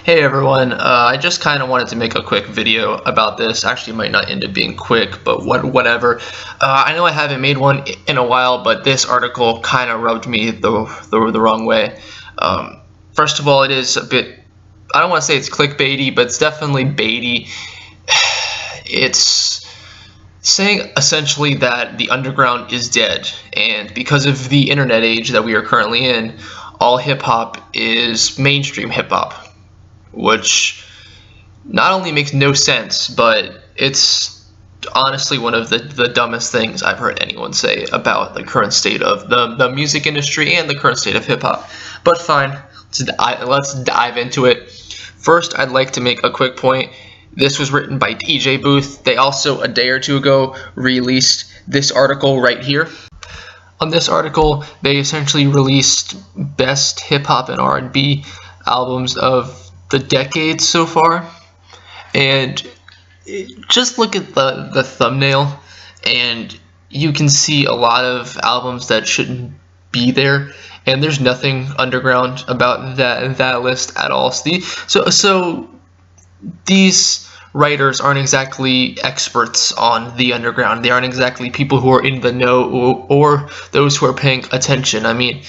Hey everyone, I just kind of wanted to make a quick video about this. Actually, it might not end up being quick, but whatever. I know I haven't made one in a while, but this article kind of rubbed me the wrong way. First of all, it is a bit, I don't want to say it's clickbaity, but it's definitely baity. It's saying essentially that the underground is dead, and because of the internet age that we are currently in, all hip-hop is mainstream hip-hop, which not only makes no sense, but it's honestly one of the dumbest things I've heard anyone say about the current state of the music industry and the current state of hip-hop. But fine, let's dive into it. First, I'd like to make a quick point. This was written by DJ Booth. They also, a day or two ago, released this article right here. On this article, they essentially released best hip-hop and R&B albums of the decade so far. And just look at the thumbnail, and you can see a lot of albums that shouldn't be there. And there's nothing underground about that list at all. So these writers aren't exactly experts on the underground. They aren't exactly people who are in the know or those who are paying attention. I mean,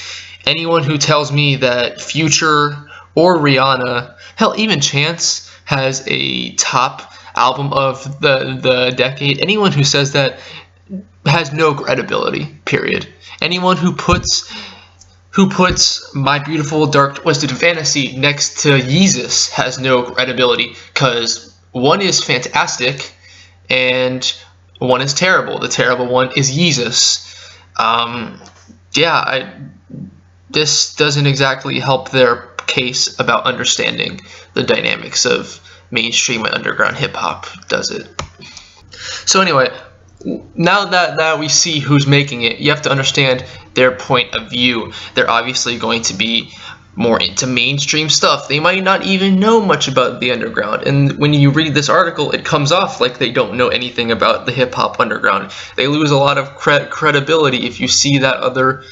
anyone who tells me that Future or Rihanna, hell, even Chance has a top album of the decade, anyone who says that has no credibility, period. Anyone who puts My Beautiful Dark Twisted Fantasy next to Yeezus has no credibility, because one is fantastic and one is terrible. The terrible one is Yeezus. This doesn't exactly help their case about understanding the dynamics of mainstream and underground hip-hop, does it? So anyway, now that we see who's making it, you have to understand their point of view. They're obviously going to be more into mainstream stuff. They might not even know much about the underground, and when you read this article, it comes off like they don't know anything about the hip-hop underground. They lose a lot of credibility if you see that other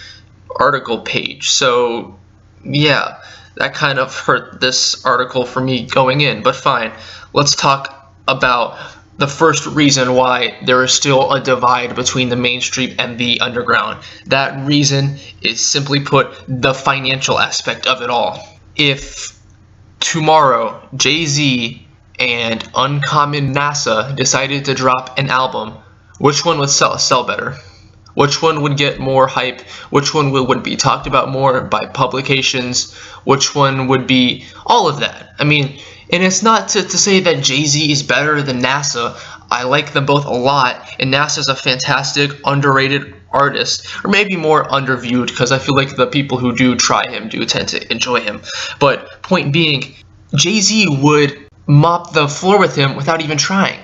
article page. So yeah, that kind of hurt this article for me going in, but fine. Let's talk about the first reason why there is still a divide between the mainstream and the underground. That reason is, simply put, the financial aspect of it all. If tomorrow Jay-Z and Uncommon NASA decided to drop an album, which one would sell better? Which one would get more hype? Which one would be talked about more by publications? Which one would be all of that? I mean, and it's not to say that Jay-Z is better than NASA. I like them both a lot, and NASA's a fantastic, underrated artist, or maybe more underviewed, because I feel like the people who do try him do tend to enjoy him. But point being, Jay-Z would mop the floor with him without even trying.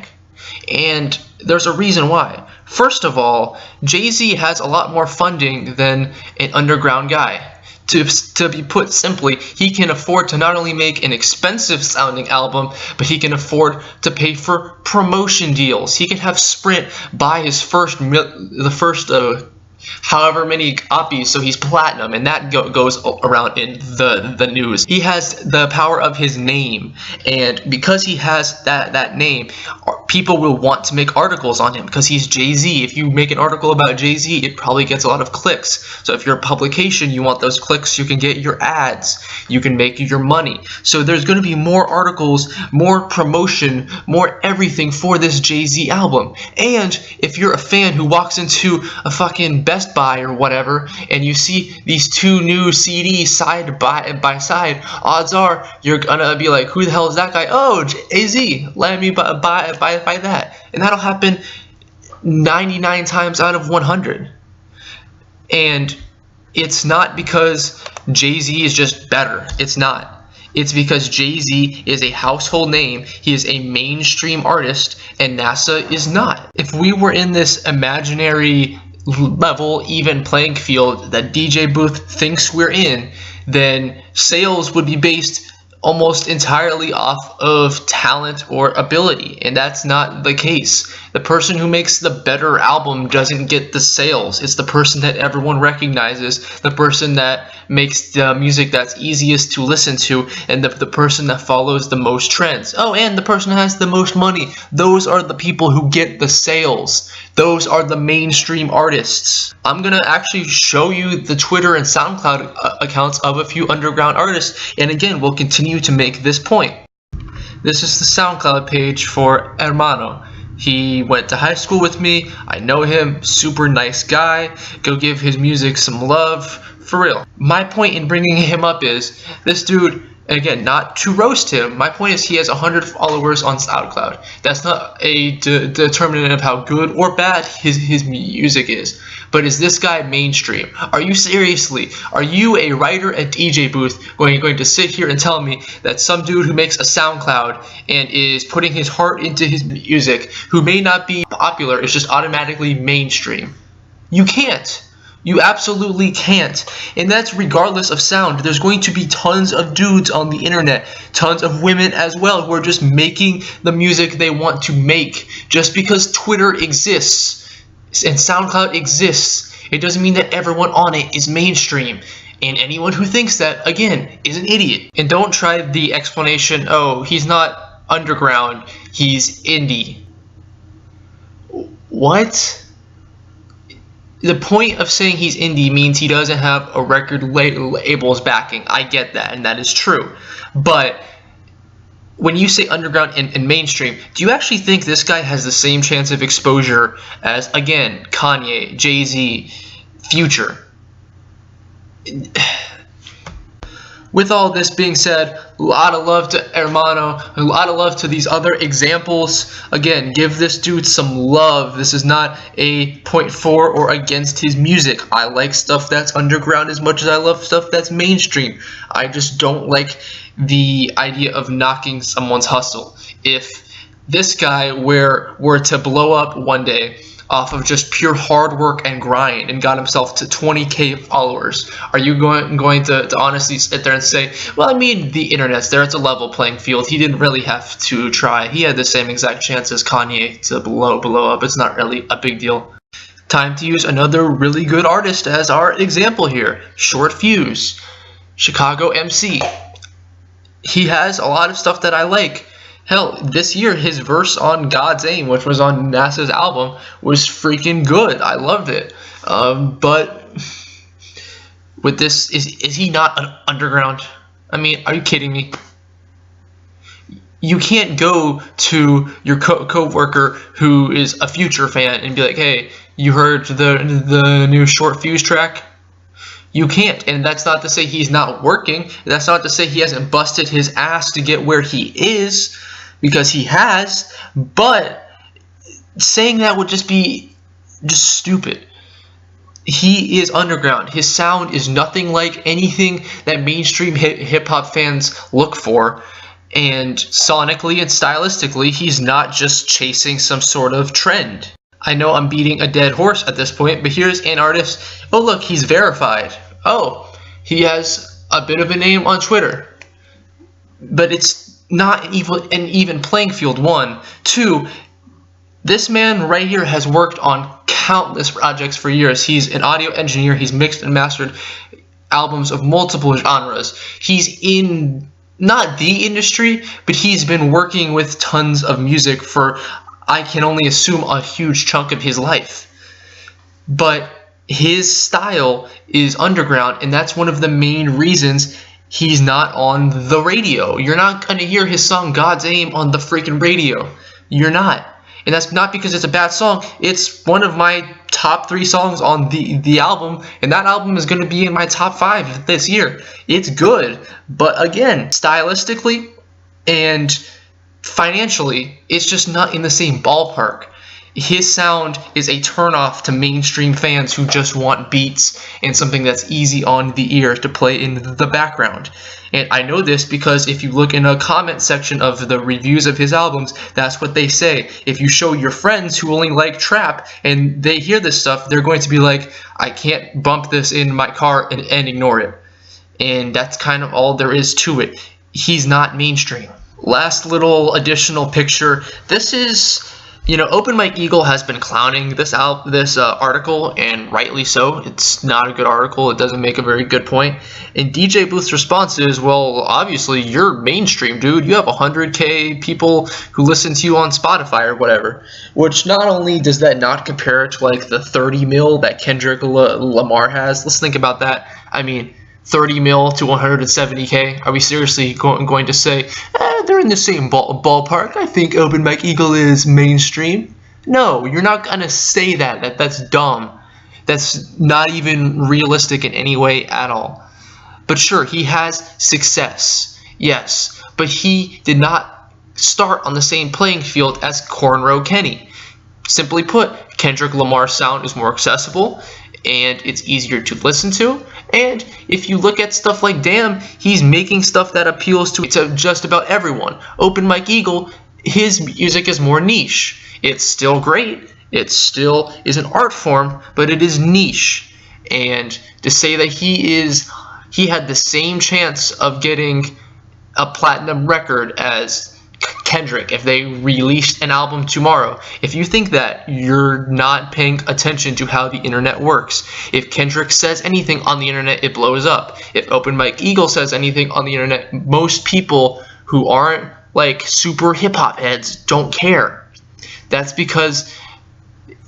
And there's a reason why. First of all, Jay-Z has a lot more funding than an underground guy. To be put simply, he can afford to not only make an expensive sounding album, but he can afford to pay for promotion deals. He can have Sprint buy his first however many copies, so he's platinum, and that goes around in the news. He has the power of his name, and because he has that name, people will want to make articles on him because he's Jay-Z. If you make an article about Jay-Z, it probably gets a lot of clicks. So if you're a publication, you want those clicks, you can get your ads, you can make your money. So there's going to be more articles, more promotion, more everything for this Jay-Z album. And if you're a fan who walks into a fucking Best Buy or whatever, and you see these two new CDs side by side, odds are you're gonna be like, who the hell is that guy? Oh, Jay-Z, let me buy that. And that'll happen 99 times out of 100. And it's not because Jay-Z is just better. It's not. It's because Jay-Z is a household name, he is a mainstream artist, and NASA is not. If we were in this imaginary level, even playing field that DJ Booth thinks we're in, then sales would be based almost entirely off of talent or ability, and that's not the case. The person who makes the better album doesn't get the sales. It's the person that everyone recognizes, the person that makes the music that's easiest to listen to, and the person that follows the most trends. Oh, and the person who has the most money. Those are the people who get the sales. Those are the mainstream artists. I'm gonna actually show you the Twitter and SoundCloud accounts of a few underground artists, and again, we'll continue to make this point. This is the SoundCloud page for Hermano. He went to high school with me. I know him. Super nice guy. Go give his music some love. For real. My point in bringing him up is this dude, again, not to roast him. My point is he has 100 followers on SoundCloud. That's not a determinant of how good or bad his music is. But is this guy mainstream? Are you seriously? Are you a writer at DJ booth going to sit here and tell me that some dude who makes a SoundCloud and is putting his heart into his music, who may not be popular, is just automatically mainstream? You can't. You absolutely can't. And that's regardless of sound. There's going to be tons of dudes on the internet, tons of women as well, who are just making the music they want to make. Just because Twitter exists and SoundCloud exists, it doesn't mean that everyone on it is mainstream. And anyone who thinks that, again, is an idiot. And don't try the explanation, oh, he's not underground, he's indie. What? The point of saying he's indie means he doesn't have a record label's backing. I get that, and that is true. But when you say underground and mainstream, do you actually think this guy has the same chance of exposure as, again, Kanye, Jay-Z, Future? With all this being said, a lot of love to Hermano, a lot of love to these other examples. Again, give this dude some love. This is not a point for or against his music. I like stuff that's underground as much as I love stuff that's mainstream. I just don't like the idea of knocking someone's hustle. If this guy were to blow up one day off of just pure hard work and grind and got himself to 20K followers, are you going to honestly sit there and say, well, I mean, the internet's there, it's a level playing field, he didn't really have to try, he had the same exact chance as Kanye to blow up, it's not really a big deal. Time to use another really good artist as our example here. Short Fuse, Chicago MC. He has a lot of stuff that I like. Hell, this year his verse on God's Aim, which was on NASA's album, was freaking good. I loved it. But with this, is he not an underground? I mean, are you kidding me? You can't go to your co-worker who is a Future fan and be like, hey, you heard the new Short Fuse track? You can't, and that's not to say he's not working. That's not to say he hasn't busted his ass to get where he is, because he has. But saying that would just be stupid. He is underground. His sound is nothing like anything that mainstream hip-hop fans look for. And sonically and stylistically, he's not just chasing some sort of trend. I know I'm beating a dead horse at this point, but here's an artist. Oh, look, he's verified. Oh, he has a bit of a name on Twitter. But it's not an even playing field, one. Two, this man right here has worked on countless projects for years. He's an audio engineer. He's mixed and mastered albums of multiple genres. He's in, not the industry, but he's been working with tons of music for, I can only assume, a huge chunk of his life. But his style is underground, and that's one of the main reasons he's not on the radio. You're not going to hear his song God's Aim on the freaking radio. You're not. And that's not because it's a bad song. It's one of my top 3 songs on the album, and that album is going to be in my top 5 this year. It's good, but again, stylistically and financially, it's just not in the same ballpark. His sound is a turnoff to mainstream fans who just want beats and something that's easy on the ear to play in the background. And I know this because if you look in a comment section of the reviews of his albums, that's what they say. If you show your friends who only like trap and they hear this stuff, they're going to be like, I can't bump this in my car and ignore it. And that's kind of all there is to it. he's not mainstream. Last little additional picture. This is, Open Mike Eagle has been clowning this article, and rightly so. It's not a good article. It doesn't make a very good point. And DJ Booth's response is, well, obviously you're mainstream, dude. You have 100K people who listen to you on Spotify or whatever. Which not only does that not compare to like the 30 mil that Kendrick Lamar has. Let's think about that. I mean, 30 mil to 170K. Are we seriously going to say, they're in the same ballpark? I think Open Mike Eagle is mainstream. No, you're not going to say that. That's dumb. That's not even realistic in any way at all. But sure, he has success. Yes, but he did not start on the same playing field as Cornrow Kenny. Simply put, Kendrick Lamar's sound is more accessible, and it's easier to listen to. And if you look at stuff like Damn, he's making stuff that appeals to just about everyone. Open Mike Eagle, his music is more niche. It's still great. It still is an art form, but it is niche. And to say that he had the same chance of getting a platinum record as Kendrick if they released an album tomorrow. If you think that, you're not paying attention to how the internet works. If Kendrick says anything on the internet, it blows up. If Open Mike Eagle says anything on the internet, most people who aren't like super hip-hop heads don't care. That's because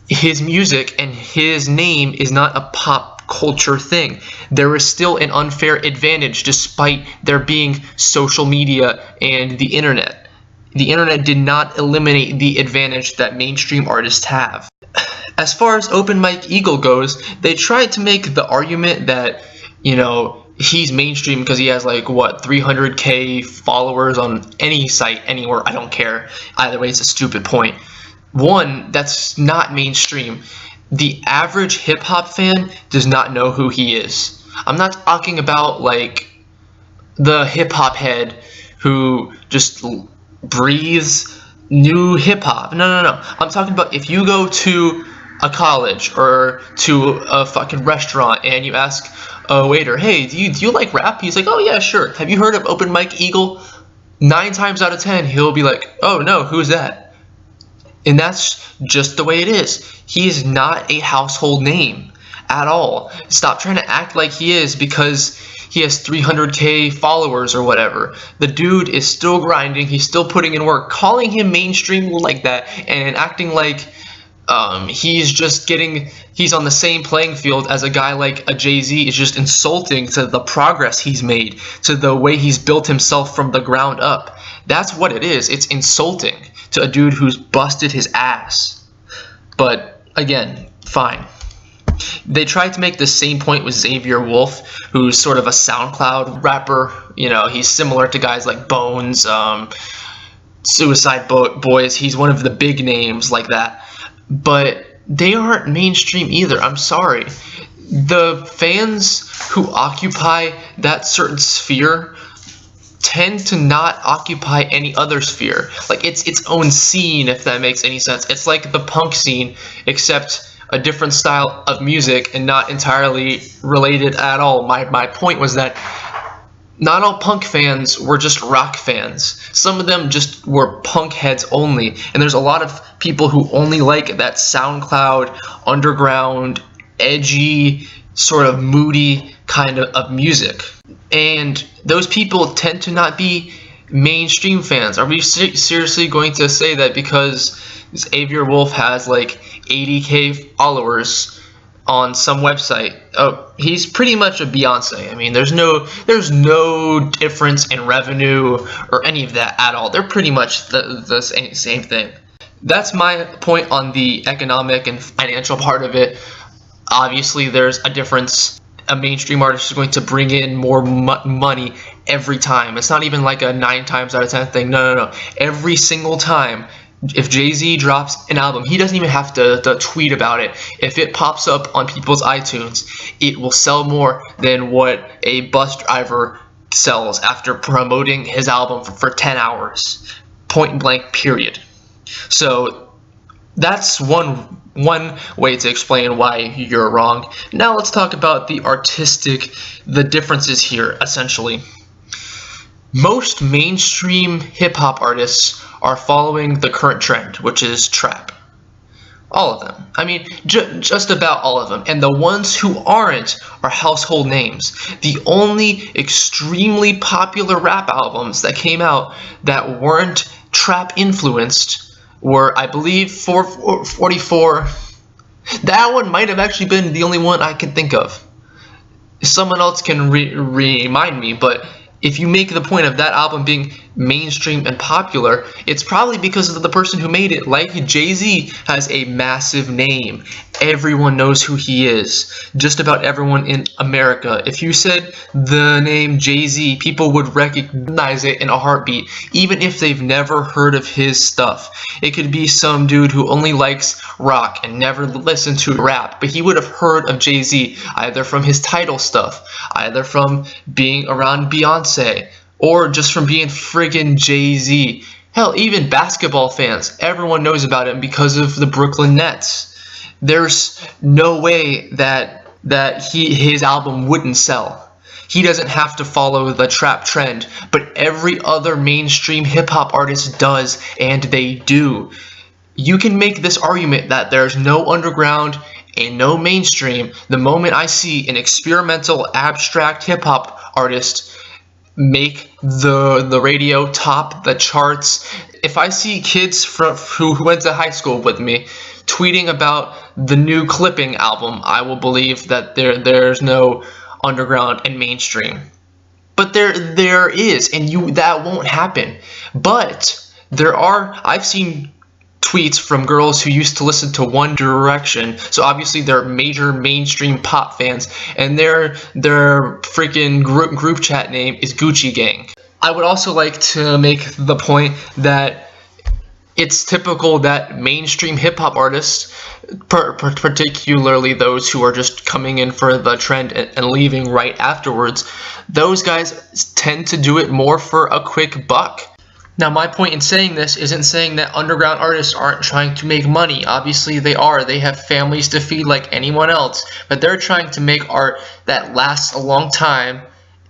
his music and his name is not a pop culture thing. There is still an unfair advantage despite there being social media and the internet. The internet did not eliminate the advantage that mainstream artists have. As far as Open Mike Eagle goes, they tried to make the argument that, he's mainstream because he has 300K followers on any site, anywhere, I don't care. Either way, it's a stupid point. One, that's not mainstream. The average hip-hop fan does not know who he is. I'm not talking about, the hip-hop head who just breathes new hip-hop. No. I'm talking about if you go to a college or to a fucking restaurant and you ask a waiter, hey, do you like rap? He's like, oh yeah, sure. Have you heard of Open Mike Eagle? 9 times out of 10, he'll be like, oh no, who's that? And that's just the way it is. He is not a household name at all. Stop trying to act like he is because he has 300K followers or whatever. The dude is still grinding. He's still putting in work. Calling him mainstream like that and acting like he's on the same playing field as a guy like a Jay-Z is just insulting to the progress he's made, to the way he's built himself from the ground up. That's what it is. It's insulting to a dude who's busted his ass. But again, fine. They tried to make the same point with Xavier Wolf, who's sort of a SoundCloud rapper. He's similar to guys like Bones, Suicide Boys. He's one of the big names like that. But they aren't mainstream either. I'm sorry. The fans who occupy that certain sphere tend to not occupy any other sphere. It's its own scene, if that makes any sense. It's like the punk scene, except a different style of music and not entirely related at all. My point was that not all punk fans were just rock fans. Some of them just were punk heads only. And there's a lot of people who only like that SoundCloud, underground, edgy, sort of moody kind of music. And those people tend to not be mainstream fans. Are we seriously going to say that because Xavier Wolf has 80K followers on some website, oh, he's pretty much a Beyonce? I mean, there's no difference in revenue or any of that at all. They're pretty much the same thing. That's my point on the economic and financial part of it. Obviously, there's a difference. A mainstream artist is going to bring in more money every time. It's not even like a 9 times out of 10 thing. No. Every single time. If Jay-Z drops an album, he doesn't even have to tweet about it. If it pops up on people's iTunes, it will sell more than what a bus driver sells after promoting his album for 10 hours. Point blank, period. So that's one way to explain why you're wrong. Now let's talk about the differences here, essentially. Most mainstream hip-hop artists are following the current trend, which is trap. All of them. I mean, just about all of them. And the ones who aren't are household names. The only extremely popular rap albums that came out that weren't trap influenced were, I believe, 44. That one might have actually been the only one I can think of. Someone else can remind me, but if you make the point of that album being mainstream and popular, it's probably because of the person who made it. Like Jay-Z has a massive name. Everyone knows who he is. Just about everyone in America. If you said the name Jay-Z, people would recognize it in a heartbeat, even if they've never heard of his stuff. It could be some dude who only likes rock and never listened to rap, but he would have heard of Jay-Z either from his title stuff, either from being around Beyonce, or just from being friggin' Jay-Z. Hell, even basketball fans, everyone knows about him because of the Brooklyn Nets. There's no way that his album wouldn't sell. He doesn't have to follow the trap trend, but every other mainstream hip-hop artist does, and they do. You can make this argument that there's no underground and no mainstream the moment I see an experimental, abstract hip-hop artist make the radio, top the charts. If I see kids who went to high school with me tweeting about the new Clipping album, I will believe that there's no underground and mainstream. But there is, and that won't happen. But I've seen tweets from girls who used to listen to One Direction, so obviously they're major mainstream pop fans, and their freaking group chat name is Gucci Gang. I would also like to make the point that it's typical that mainstream hip-hop artists, particularly those who are just coming in for the trend and leaving right afterwards, those guys tend to do it more for a quick buck. Now, my point in saying this isn't saying that underground artists aren't trying to make money. Obviously, they are. They have families to feed like anyone else. But they're trying to make art that lasts a long time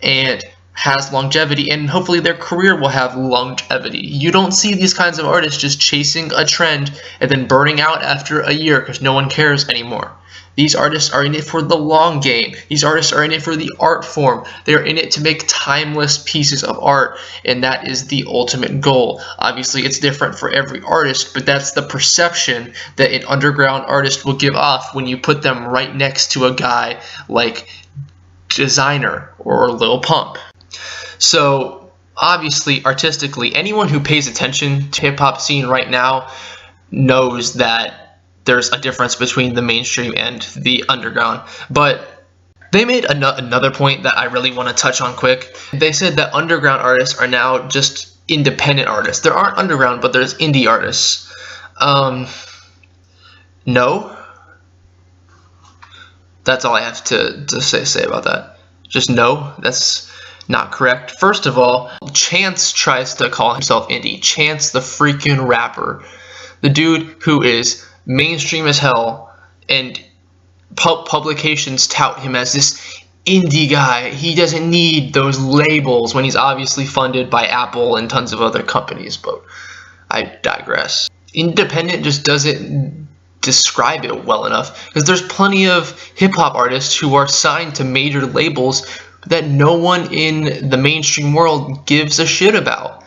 and has longevity, and hopefully their career will have longevity. You don't see these kinds of artists just chasing a trend and then burning out after a year because no one cares anymore. These artists are in it for the long game. These artists are in it for the art form. They are in it to make timeless pieces of art, and that is the ultimate goal. Obviously, it's different for every artist, but that's the perception that an underground artist will give off when you put them right next to a guy like Designer or Lil Pump. So, obviously, artistically, anyone who pays attention to hip-hop scene right now knows that there's a difference between the mainstream and the underground. But they made another point that I really want to touch on quick. They said that underground artists are now just independent artists. There aren't underground, but there's indie artists. No. That's all I have to say about that. Just no, that's not correct. First of all, Chance tries to call himself indie. Chance the freaking rapper. The dude who is mainstream as hell, and publications tout him as this indie guy. He doesn't need those labels when he's obviously funded by Apple and tons of other companies, but I digress. Independent just doesn't describe it well enough, because there's plenty of hip-hop artists who are signed to major labels that no one in the mainstream world gives a shit about.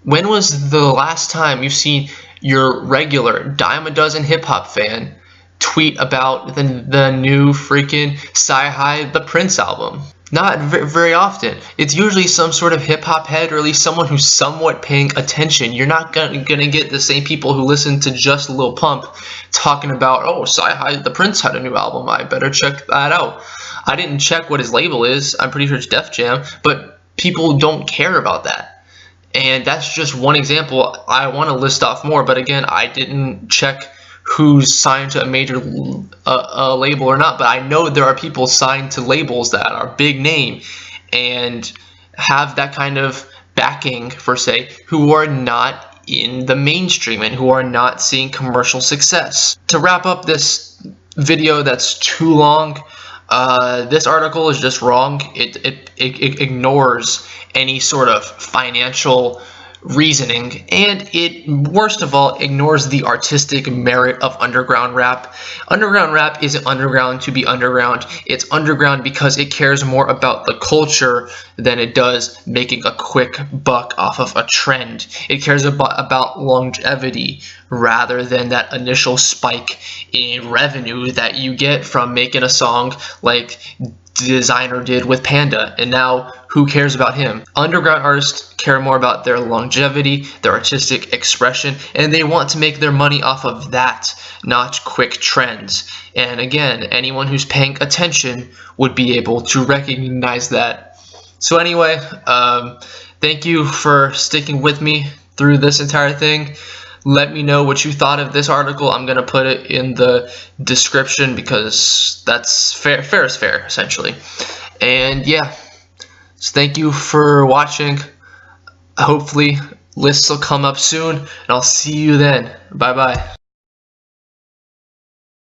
When was the last time you've seen your regular dime a dozen hip-hop fan tweet about the new freaking Sci-Hi the Prince album? Not very often. It's usually some sort of hip-hop head, or at least someone who's somewhat paying attention. You're not gonna get the same people who listen to just Lil Pump talking about, oh, Sci-Hi the Prince had a new album, I better check that out. I didn't check what his label is. I'm pretty sure it's Def Jam, but people don't care about that. And that's just one example. I want to list off more, but again, I didn't check who's signed to a major label or not, but I know there are people signed to labels that are big name and have that kind of backing, per se, who are not in the mainstream and who are not seeing commercial success. To wrap up this video that's too long, This article is just wrong. It ignores any sort of financial reasoning, and it, worst of all, ignores the artistic merit of underground rap. Underground rap isn't underground to be underground. It's underground because it cares more about the culture than it does making a quick buck off of a trend. It cares about longevity rather than that initial spike in revenue that you get from making a song like Designer did with Panda, and now who cares about him? Underground artists care more about their longevity, their artistic expression, and they want to make their money off of that, not quick trends. And again, anyone who's paying attention would be able to recognize that. So anyway, thank you for sticking with me through this entire thing. Let me know what you thought of this article. I'm going to put it in the description because that's fair is fair, essentially. And yeah, so thank you for watching. Hopefully lists will come up soon, and I'll see you then. Bye-bye.